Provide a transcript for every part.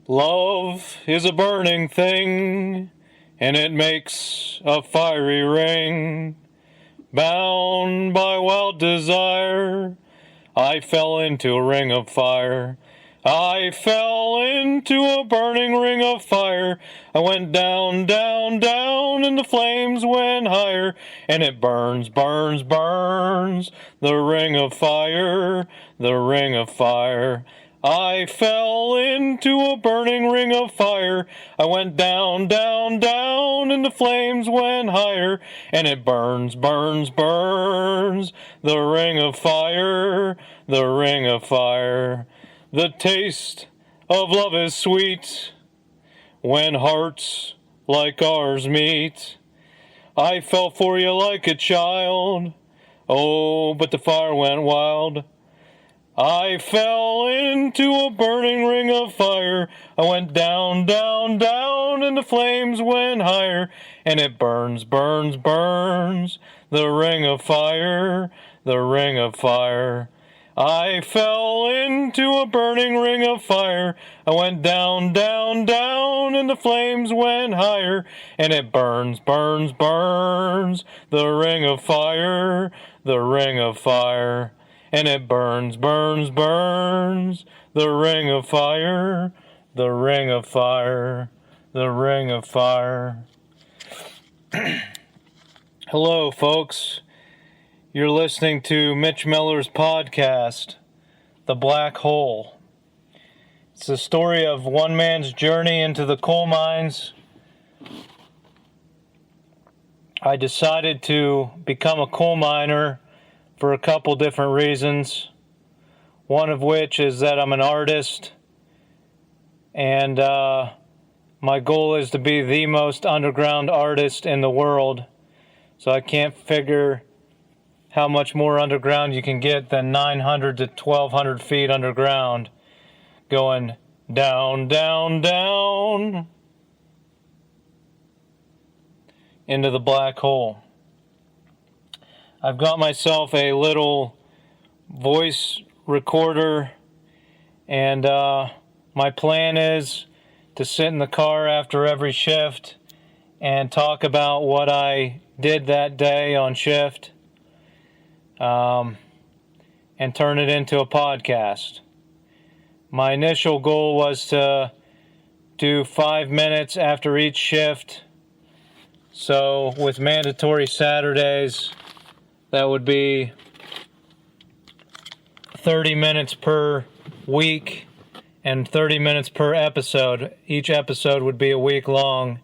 Love is a burning thing, and it makes a fiery ring. Bound by wild desire, I fell into a ring of fire. I fell into a burning ring of fire. I went down, down, down, and the flames went higher. And it burns, burns, burns, the ring of fire, the ring of fire. I fell into a burning ring of fire. I went down, down, down, and the flames went higher. And it burns, burns, burns, the ring of fire, the ring of fire. The taste of love is sweet when hearts like ours meet. I fell for you like a child, oh, but the fire went wild. I fell into a burning ring of fire. I went down, down, down, and the flames went higher. And it burns, burns, burns, the ring of fire, the ring of fire. I fell into a burning ring of fire. I went down, down, down, and the flames went higher. And it burns, burns, burns, the ring of fire, the ring of fire. And it burns, burns, burns, the ring of fire, the ring of fire, the ring of fire. Hello, folks. You're listening to Mitch Miller's podcast, The Black Hole. It's the story of one man's journey into the coal mines. I decided to become a coal miner for a couple different reasons. One of which is that I'm an artist, and my goal is to be the most underground artist in the world. So I can't figure how much more underground you can get than 900 to 1,200 feet underground, going down, down, down into the black hole. I've got myself a little voice recorder, and my plan is to sit in the car after every shift and talk about what I did that day on shift, and turn it into a podcast. My initial goal was to do 5 minutes after each shift, so with mandatory Saturdays, that would be 30 minutes per week and 30 minutes per episode. Each episode would be a week long.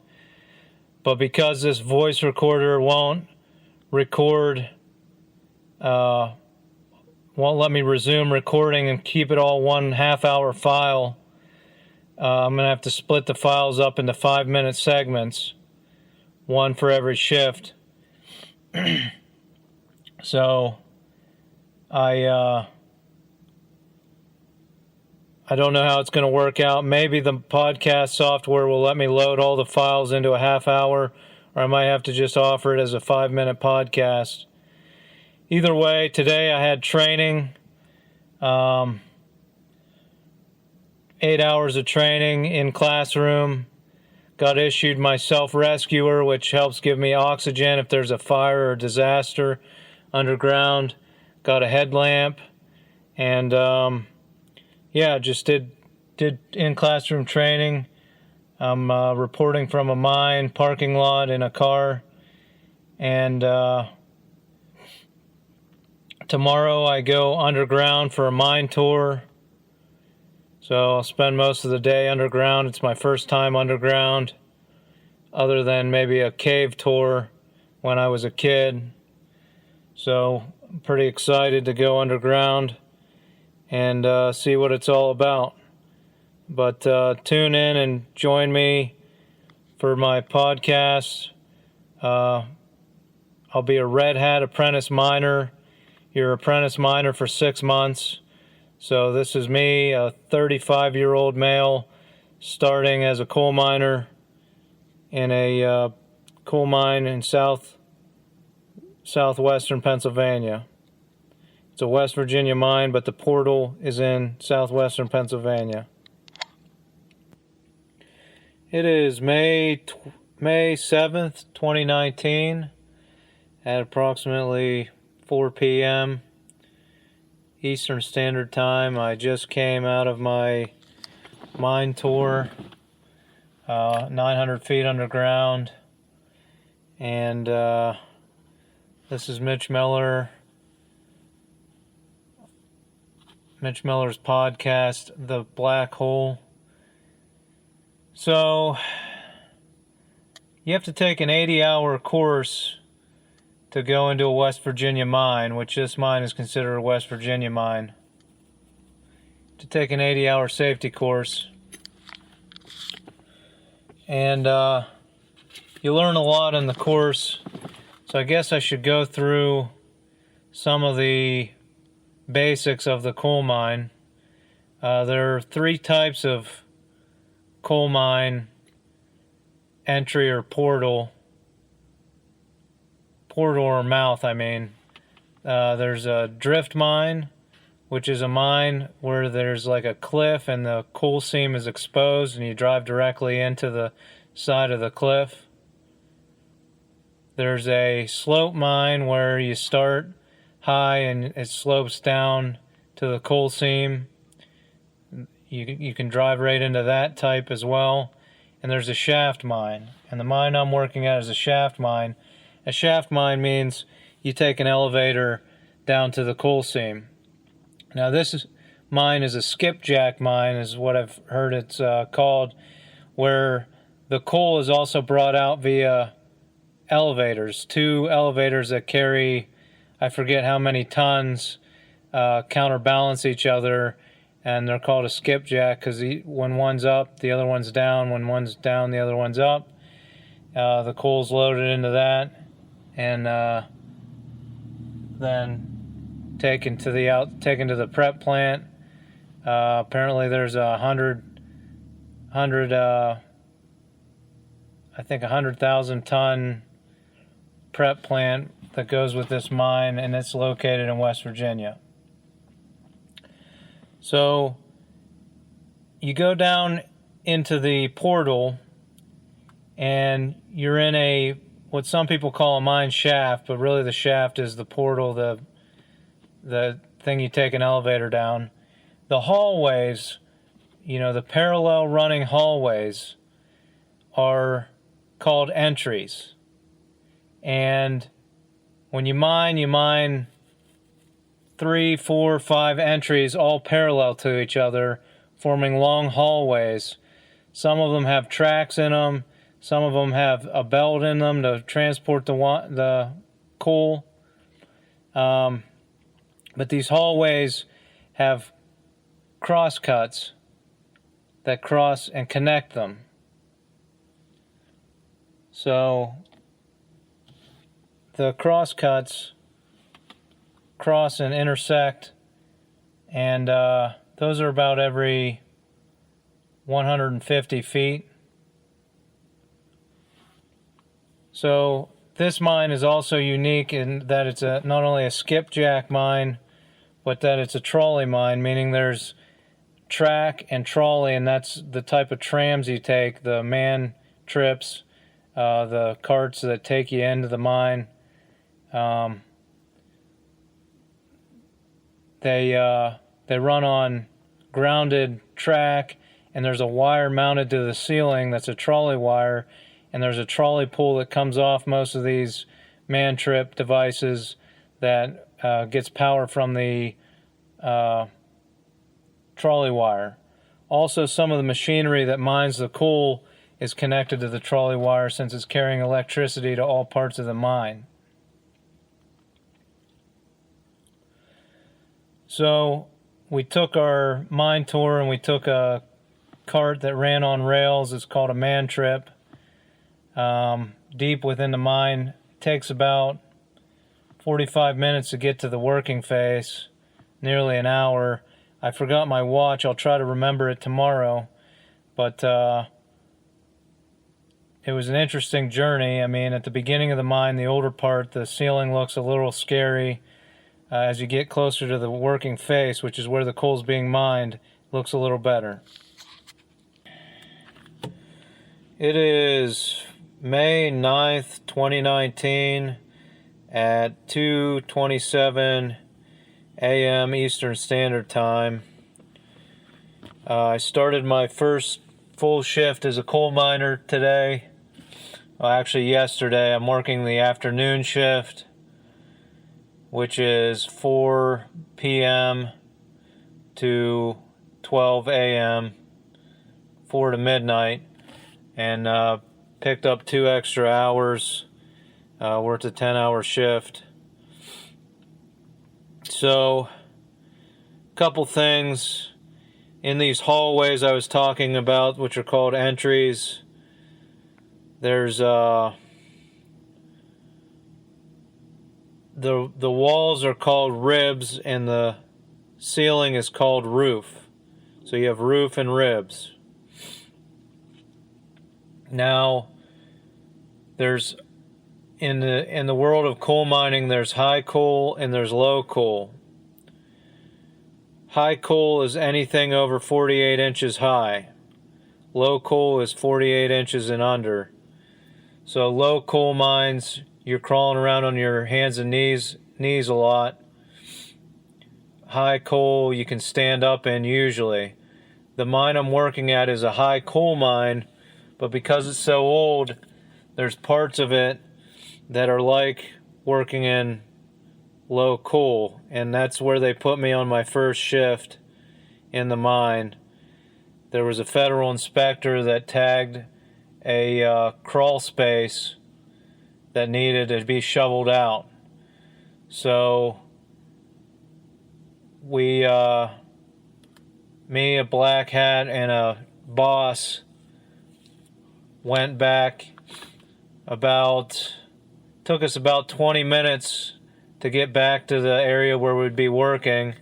But because this voice recorder won't record, won't let me resume recording and keep it all 1.5 hour file, I'm going to have to split the files up into 5-minute segments, one for every shift. So I don't know how it's going to work out. Maybe the podcast software will let me load all the files into a half hour, or I might have to just offer it as a 5-minute podcast. Either way, today I had training, 8 hours of training in classroom. Got issued my self-rescuer, which helps give me oxygen if there's a fire or disaster underground. Got a headlamp, and just did in classroom training. I'm reporting from a mine parking lot in a car, and tomorrow I go underground for a mine tour. So I'll spend most of the day underground. It's my first time underground, other than maybe a cave tour when I was a kid. So I'm pretty excited to go underground and see what it's all about. But tune in and join me for my podcast. I'll be a Red Hat apprentice miner. You're apprentice miner for 6 months. So this is me, a 35-year-old male, starting as a coal miner in a coal mine in southwestern Pennsylvania. It's a West Virginia mine, but the portal is in southwestern Pennsylvania. It is May 7th, 2019 at approximately 4 p.m. Eastern Standard Time. I just came out of my mine tour, 900 feet underground, and this is Mitch Miller's podcast, The Black Hole. So, you have to take an 80-hour course to go into a West Virginia mine, which this mine is considered a West Virginia mine. To take an 80-hour safety course. And you learn a lot in the course. So I guess I should go through some of the basics of the coal mine. There are 3 types of coal mine entry or portal or mouth, I mean. There's a drift mine, which is a mine where there's like a cliff and the coal seam is exposed and you drive directly into the side of the cliff. There's a slope mine where you start high and it slopes down to the coal seam. You can drive right into that type as well. And there's a shaft mine. And the mine I'm working at is a shaft mine. A shaft mine means you take an elevator down to the coal seam. Now mine is a skipjack mine, is what I've heard it's called, where the coal is also brought out via elevators. 2 elevators that carry, I forget how many tons, counterbalance each other. And they're called a skipjack because when one's up, the other one's down. When one's down, the other one's up. The coal's loaded into that, and then taken to the prep plant. Apparently, there's 100,000 ton prep plant that goes with this mine, and it's located in West Virginia. So you go down into the portal and you're in what some people call a mine shaft, but really the shaft is the portal, the thing you take an elevator down. The hallways, the parallel running hallways are called entries. And when you mine 3, 4, 5 entries all parallel to each other, forming long hallways. Some of them have tracks in them. Some of them have a belt in them to transport the coal. But these hallways have crosscuts that cross and connect them. So the crosscuts cross and intersect, and those are about every 150 feet. So this mine is also unique in that it's not only a skipjack mine, but that it's a trolley mine, meaning there's track and trolley, and that's the type of trams you take, the man trips, the carts that take you into the mine. They run on grounded track, and there's a wire mounted to the ceiling that's a trolley wire, and there's a trolley pull that comes off most of these man trip devices that gets power from the trolley wire. Also, some of the machinery that mines the coal is connected to the trolley wire since it's carrying electricity to all parts of the mine. So we took our mine tour and we took a cart that ran on rails. It's called a man trip. Deep within the mine. It takes about 45 minutes to get to the working phase, nearly an hour. I forgot my watch. I'll try to remember it tomorrow. But it was an interesting journey. I mean, at the beginning of the mine, the older part, the ceiling looks a little scary. As you get closer to the working face, which is where the coal's being mined, it looks a little better. It is May 9th, 2019 at 2:27 a.m. Eastern Standard Time. I started my first full shift as a coal miner today. Well, actually yesterday. I'm working the afternoon shift, which is 4 p.m. to 12 a.m., 4 to midnight, and picked up 2 extra hours. Worked a 10-hour shift. So, a couple things in these hallways I was talking about, which are called entries. There's the walls are called ribs, and the ceiling is called roof. So you have roof and ribs. Now, there's in the world of coal mining, there's high coal and there's low coal. High coal is anything over 48 inches high. Low coal is 48 inches and under. So low coal mines, you're crawling around on your hands and knees a lot. High coal, you can stand up in usually. The mine I'm working at is a high coal mine, but because it's so old, there's parts of it that are like working in low coal, and that's where they put me on my first shift in the mine. There was a federal inspector that tagged a crawl space that needed to be shoveled out. So me, a black hat, and a boss went back took us about 20 minutes to get back to the area where we'd be working.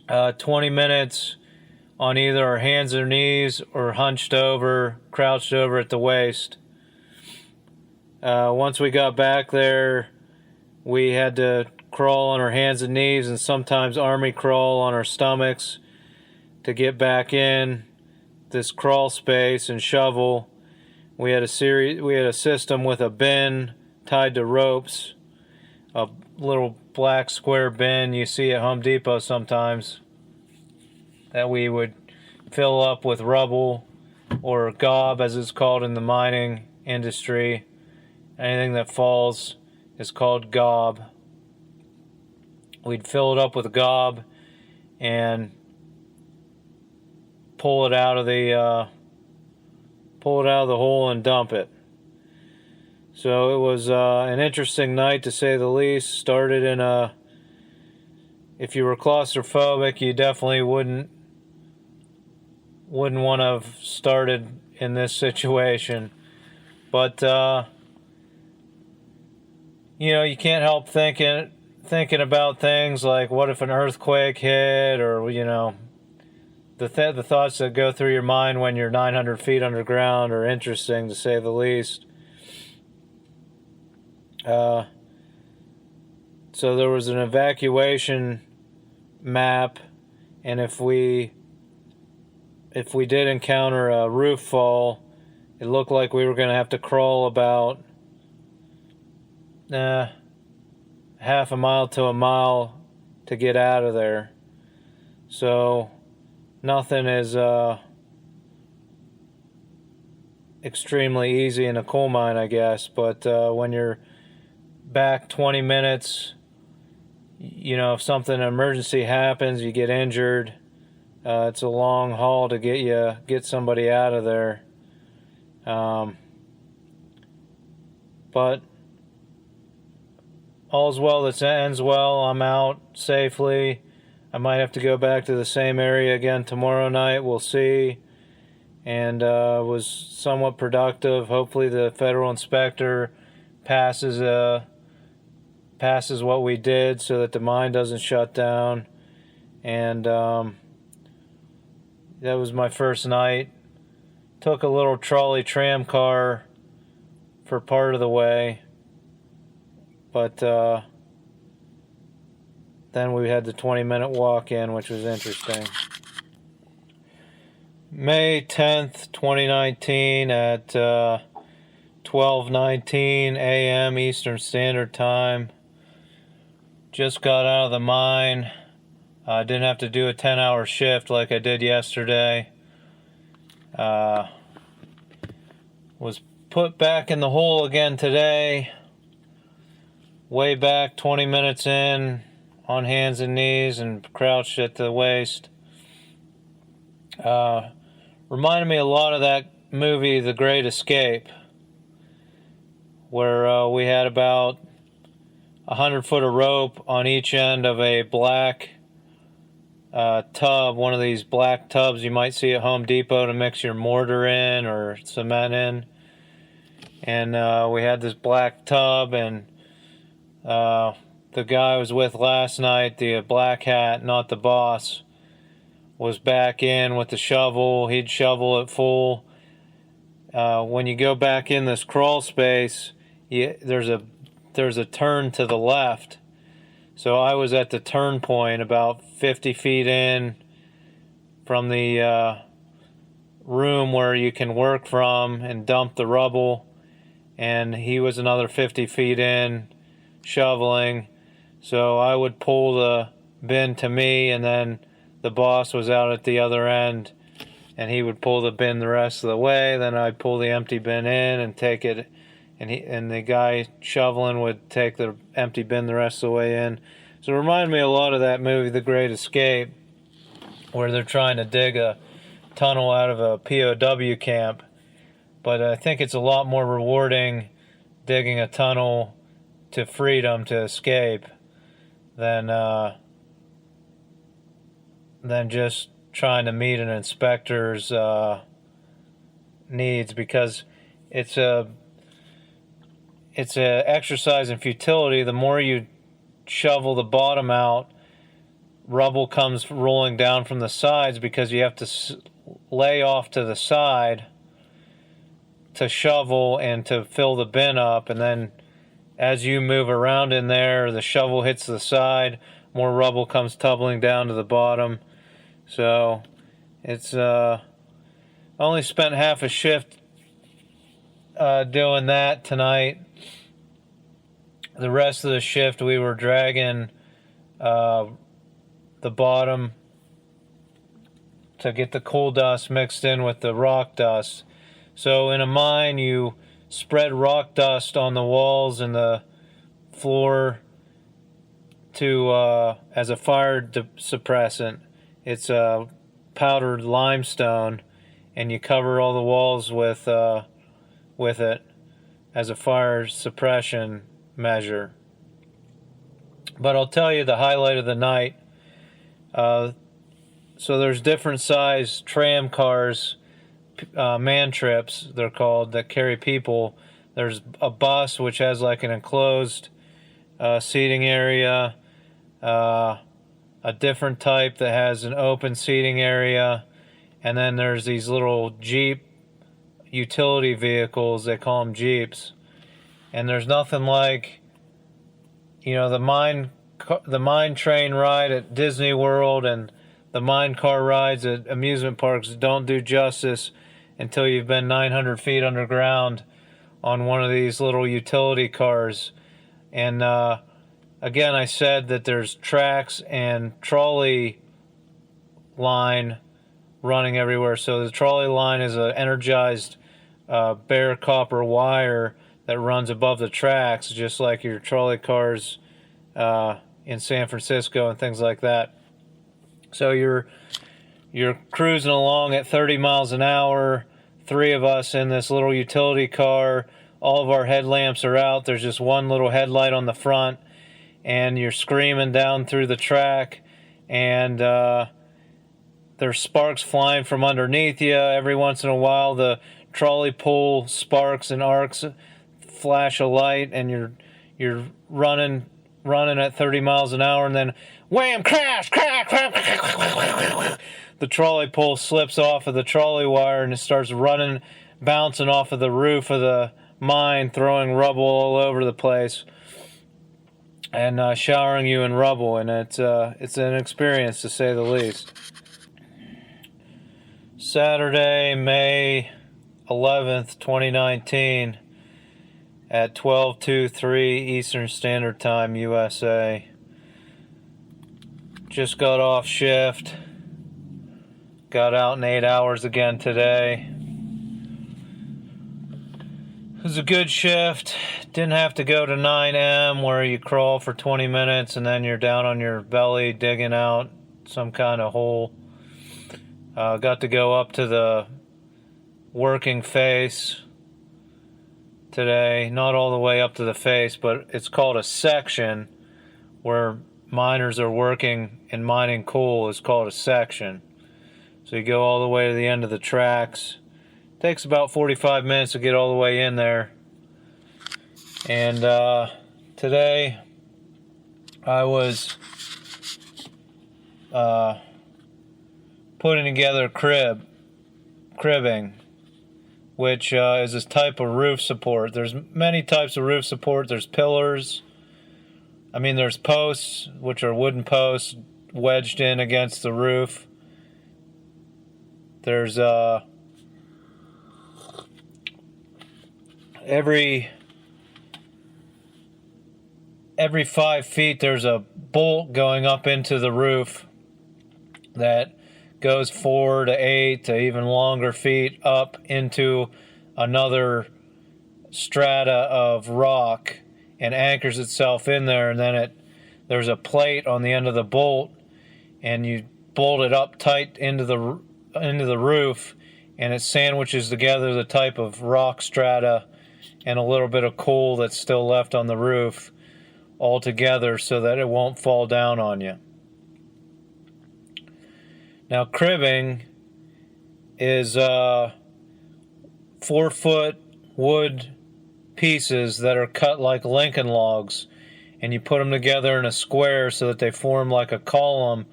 20 minutes on either our hands or knees or hunched over, crouched over at the waist. Once we got back there, we had to crawl on our hands and knees, and sometimes army crawl on our stomachs to get back in this crawl space and shovel. We had a system with a bin tied to ropes, a little black square bin you see at Home Depot sometimes, that we would fill up with rubble, or gob as it's called in the mining industry. Anything that falls is called gob. We'd fill it up with gob and pull it out of the hole and dump it. So it was an interesting night, to say the least. Started if you were claustrophobic, you definitely wouldn't want to have started in this situation. But you can't help thinking about things like, what if an earthquake hit, or the thoughts that go through your mind when you're 900 feet underground are interesting, to say the least. So there was an evacuation map, and if we did encounter a roof fall, it looked like we were going to have to crawl about half a mile to a mile to get out of there. So nothing is extremely easy in a coal mine, I guess. But when you're back 20 minutes, if an emergency happens, you get injured, it's a long haul to get somebody out of there. But all's well that ends well. I'm out safely. I might have to go back to the same area again tomorrow night. We'll see. And was somewhat productive. Hopefully the federal inspector passes what we did, so that the mine doesn't shut down. And that was my first night. Took a little trolley tram car for part of the way, but then we had the 20-minute walk in, which was interesting. May 10th, 2019 at 12:19 a.m. Eastern Standard Time. Just got out of the mine. I didn't have to do a 10-hour shift like I did yesterday. Was put back in the hole again today. Way back, 20 minutes in, on hands and knees and crouched at the waist. Reminded me a lot of that movie, The Great Escape, where we had about 100 foot of rope on each end of a black tub, one of these black tubs you might see at Home Depot to mix your mortar in or cement in. And we had this black tub, and the guy I was with last night, the black hat, not the boss, was back in with the shovel. He'd shovel it full. When you go back in this crawl space, there's a turn to the left. So I was at the turn point about 50 feet in from the room where you can work from and dump the rubble. And he was another 50 feet in shoveling. So I would pull the bin to me, and then the boss was out at the other end, and he would pull the bin the rest of the way. Then I'd pull the empty bin in and take it, and the guy shoveling would take the empty bin the rest of the way in. So it reminded me a lot of that movie, The Great Escape, where they're trying to dig a tunnel out of a POW camp. But I think it's a lot more rewarding digging a tunnel to freedom, to escape, than just trying to meet an inspector's needs, because it's a exercise in futility. The more you shovel the bottom out, rubble comes rolling down from the sides, because you have to lay off to the side to shovel and to fill the bin up, and then as you move around in there, the shovel hits the side, more rubble comes tumbling down to the bottom. So it's I only spent half a shift doing that tonight. The rest of the shift we were dragging the bottom to get the coal dust mixed in with the rock dust. So in a mine, you spread rock dust on the walls and the floor to as a fire suppressant. It's a powdered limestone, and you cover all the walls with it as a fire suppression measure. But I'll tell you the highlight of the night. So there's different size tram cars, man trips they're called, that carry people. There's a bus which has like an enclosed seating area, a different type that has an open seating area, and then there's these little Jeep utility vehicles, they call them Jeeps. And there's nothing like, the mine train ride at Disney World and the mine car rides at amusement parks don't do justice until you've been 900 feet underground on one of these little utility cars. And again, I said that there's tracks and trolley line running everywhere. So the trolley line is an energized bare copper wire that runs above the tracks, just like your trolley cars in San Francisco and things like that. So you're cruising along at 30 miles an hour, three of us in this little utility car. All of our headlamps are out. There's just one little headlight on the front, and you're screaming down through the track, and there's sparks flying from underneath you. Every once in a while, the trolley pole sparks and arcs flash a light, and you're running at 30 miles an hour, and then wham, crash, crack, crack. The trolley pole slips off of the trolley wire, and it starts running, bouncing off of the roof of the mine, throwing rubble all over the place, and showering you in rubble. And it's an experience, to say the least. Saturday, May 11th, 2019 at 12:23 Eastern Standard Time, USA. Just got off shift. Got out in 8 hours again today. It was a good shift. Didn't have to go to 9M where you crawl for 20 minutes and then you're down on your belly digging out some kind of hole. Got to go up to the working face today. Not all the way up to the face, but it's called a section where miners are working and mining coal is called a section. So you go all the way to the end of the tracks. Takes about 45 minutes to get all the way in there. And today I was putting together cribbing, which is this type of roof support. There's many types of roof support. There's pillars. There's posts, which are wooden posts wedged in against the roof. There's every 5 feet there's a bolt going up into the roof that goes 4 to 8 to even longer feet up into another strata of rock and anchors itself in there, and then there's a plate on the end of the bolt and you bolt it up tight into the roof, and it sandwiches together the type of rock strata and a little bit of coal that's still left on the roof all together so that it won't fall down on you. Now, cribbing is 4-foot wood pieces that are cut like Lincoln logs, and you put them together in a square so that they form like a column,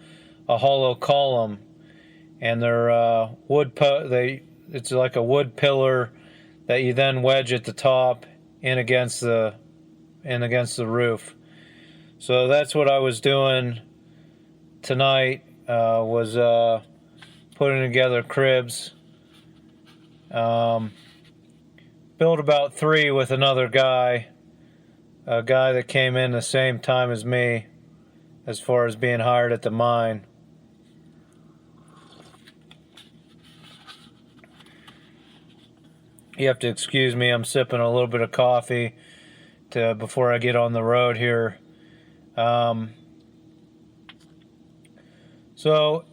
a hollow column, and they're it's like a wood pillar that you then wedge at the top in against the roof. So that's what I was doing tonight. Was putting together cribs. Built about 3 with another guy, a guy that came in the same time as me as far as being hired at the mine. You have to excuse me, I'm sipping a little bit of coffee before I get on the road here. So,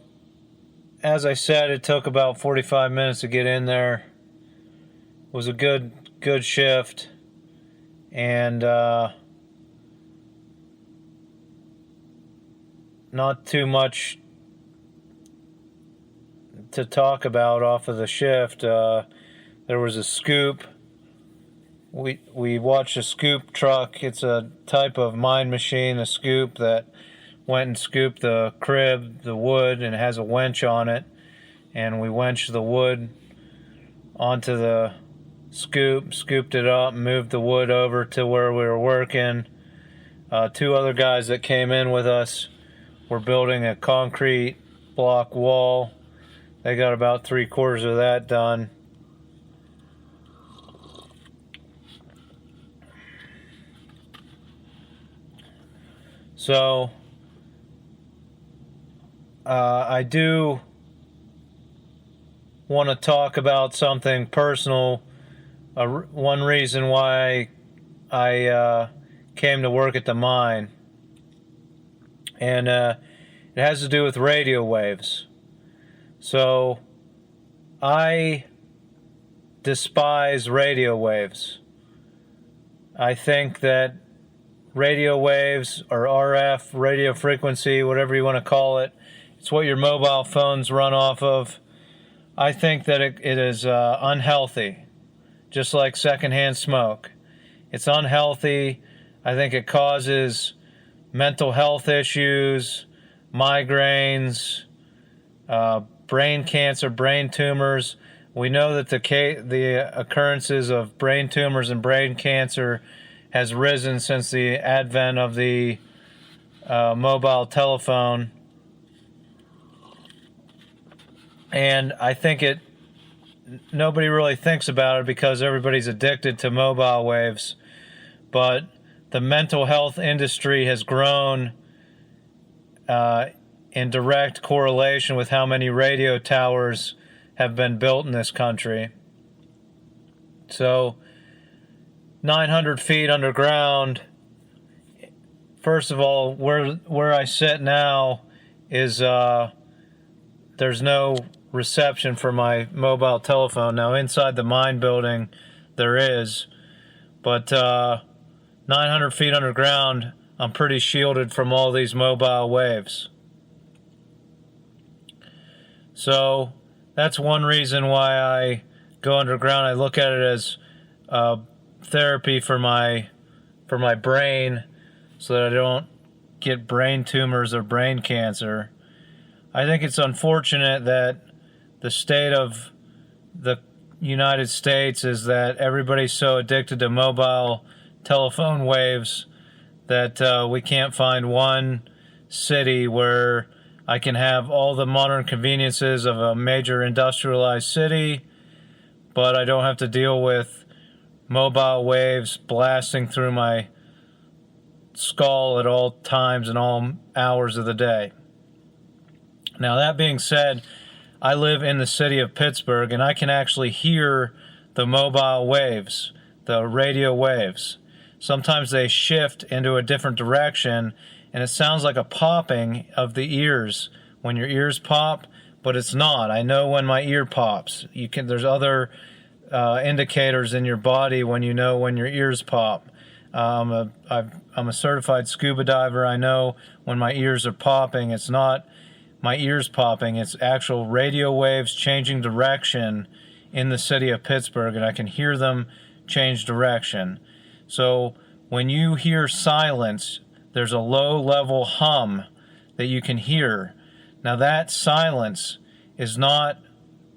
as I said, it took about 45 minutes to get in there. It was a good shift, and not too much to talk about off of the shift. There was a scoop. We watched a scoop truck. It's a type of mine machine, a scoop that went and scooped the crib, the wood, and it has a winch on it. And we winched the wood onto the scooped it up, and moved the wood over to where we were working. 2 other guys that came in with us were building a concrete block wall. They got about 3/4 of that done. So I do want to talk about something personal. One reason why I came to work at the mine, and it has to do with radio waves. So I despise radio waves. I think that radio waves, or RF, radio frequency, whatever you want to call it, it's what your mobile phones run off of. I think that it is unhealthy, just like secondhand smoke. It's unhealthy. I think it causes mental health issues, migraines, brain cancer, brain tumors. We know that the occurrences of brain tumors and brain cancer has risen since the advent of the mobile telephone. And I think nobody really thinks about it because everybody's addicted to mobile waves. But the mental health industry has grown in direct correlation with how many radio towers have been built in this country. So 900 feet underground, first of all, where I sit now is there's no reception for my mobile telephone. Now inside the mine building there is, but 900 feet underground, I'm pretty shielded from all these mobile waves. So that's one reason why I go underground. I look at it as therapy for my brain, so that I don't get brain tumors or brain cancer. I think it's unfortunate that the state of the United States is that everybody's so addicted to mobile telephone waves that we can't find one city where I can have all the modern conveniences of a major industrialized city, but I don't have to deal with mobile waves blasting through my skull at all times and all hours of the day. Now, that being said, I live in the city of Pittsburgh, and I can actually hear the mobile waves, the radio waves. Sometimes they shift into a different direction, and it sounds like a popping of the ears when your ears pop, but it's not. I know when my ear pops. There's other indicators in your body when you know when your ears pop. I'm a certified scuba diver. I know when my ears are popping. It's not my ears popping. It's actual radio waves changing direction in the city of Pittsburgh, and I can hear them change direction. So when you hear silence, there's a low-level hum that you can hear. Now that silence is not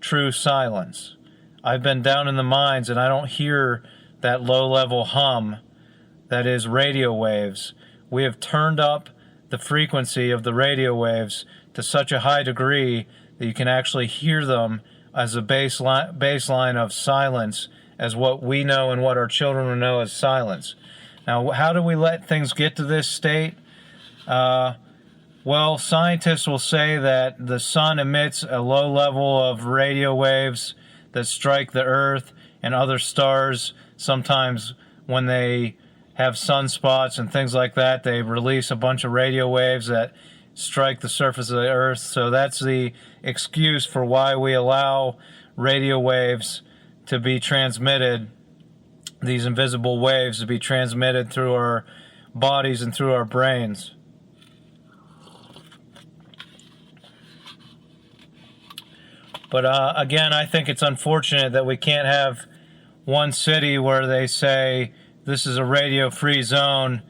true silence. I've been down in the mines and I don't hear that low-level hum that is radio waves. We have turned up the frequency of the radio waves to such a high degree that you can actually hear them as a baseline of silence, as what we know and what our children will know as silence. Now, how do we let things get to this state? Well, scientists will say that the sun emits a low level of radio waves that strike the Earth and other stars. Sometimes when they have sunspots and things like that, they release a bunch of radio waves that strike the surface of the Earth. So that's the excuse for why we allow radio waves to be transmitted, these invisible waves to be transmitted through our bodies and through our brains. But again, I think it's unfortunate that we can't have one city where they say this is a radio-free zone,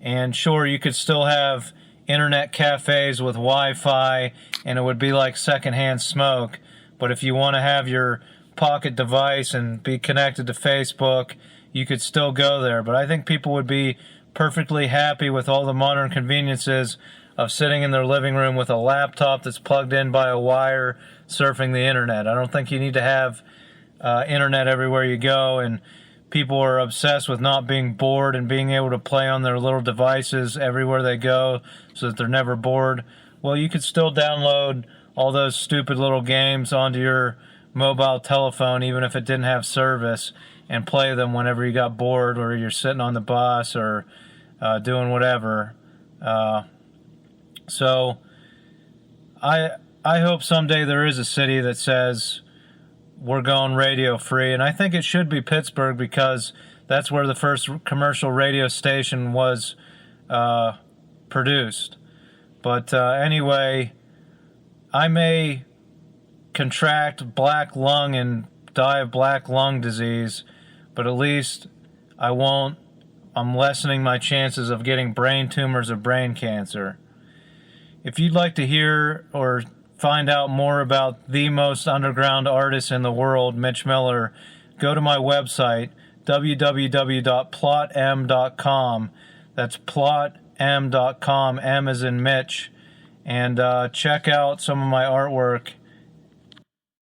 and sure, you could still have internet cafes with Wi-Fi, and it would be like secondhand smoke. But if you want to have your pocket device and be connected to Facebook, you could still go there. But I think people would be perfectly happy with all the modern conveniences of sitting in their living room with a laptop that's plugged in by a wire surfing the internet. I don't think you need to have internet everywhere you go, and people are obsessed with not being bored and being able to play on their little devices everywhere they go so that they're never bored. Well, you could still download all those stupid little games onto your mobile telephone, even if it didn't have service, and play them whenever you got bored or you're sitting on the bus or doing whatever. So I hope someday there is a city that says we're going radio free, and I think it should be Pittsburgh because that's where the first commercial radio station was produced. But anyway, I may contract black lung and die of black lung disease, but at least I won't. I'm lessening my chances of getting brain tumors or brain cancer. If you'd like to hear or find out more about the most underground artist in the world, Mitch Miller, go to my website, www.plotm.com. That's plotm.com, M as in Mitch, and check out some of my artwork.